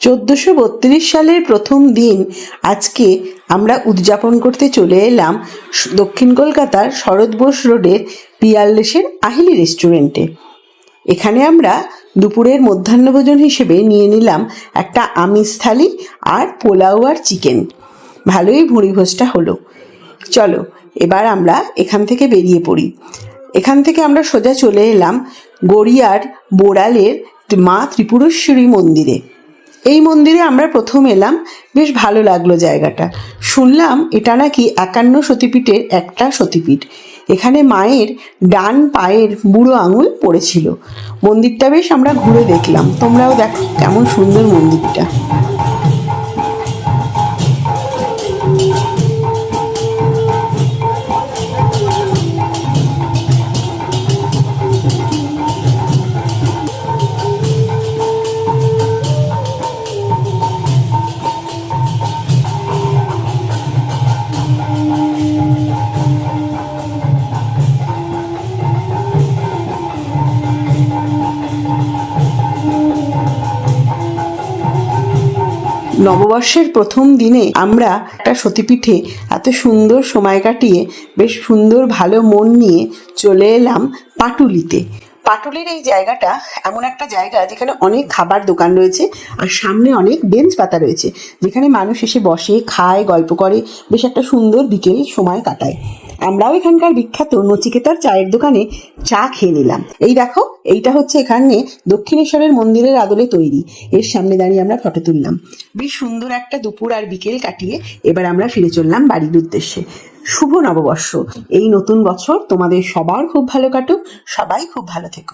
1432 সালের প্রথম দিন আজকে আমরা উদযাপন করতে চলে এলাম দক্ষিণ কলকাতার শরৎ বোস রোডের পিয়ারলেসের আহিলি রেস্টুরেন্টে। এখানে আমরা দুপুরের মধ্যাহ্নভোজন হিসেবে নিয়ে নিলাম একটা আমিষ থালি আর পোলাও আর চিকেন। ভালোই ভুঁড়িভোজটা হলো। চলো এবার আমরা এখান থেকে বেরিয়ে পড়ি। এখান থেকে আমরা সোজা চলে এলাম গড়িয়ার বোড়ালের মা ত্রিপুরেশ্বরী মন্দিরে। এই মন্দিরে আমরা প্রথম এলাম, বেশ ভালো লাগলো জায়গাটা। শুনলাম এটা নাকি 51 সতীপীঠের একটা সতীপীঠ। এখানে মায়ের ডান পায়ের বুড়ো আঙুল পড়েছিল। মন্দিরটা বেশ আমরা ঘুরে দেখলাম, তোমরাও দেখো কেমন সুন্দর মন্দিরটা। নববর্ষের প্রথম দিনে আমরা একটা সতীপীঠে এত সুন্দর সময় কাটিয়ে বেশ সুন্দর ভালো মন নিয়ে চলে এলাম পাটুলিতে। পাটুলির এই জায়গাটা এমন একটা জায়গা যেখানে অনেক খাবার দোকান রয়েছে আর সামনে অনেক বেঞ্চ পাতা রয়েছে, যেখানে মানুষ এসে বসে, খায়, গল্প করে, বেশ একটা সুন্দর বিকেল সময় কাটায়। আমরাও এখানকার বিখ্যাত নচিকেতার চায়ের দোকানে চা খেয়ে নিলাম। এই দেখো, এইটা হচ্ছে এখানে দক্ষিণেশ্বরের মন্দিরের আদলে তৈরি। এর সামনে দাঁড়িয়ে আমরা ফটো তুললাম। বেশ সুন্দর একটা দুপুর আর বিকেল কাটিয়ে এবার আমরা ফিরে চললাম বাড়ির উদ্দেশ্যে। শুভ নববর্ষ! এই নতুন বছর তোমাদের সবার খুব ভালো কাটুক, সবাই খুব ভালো থেকো।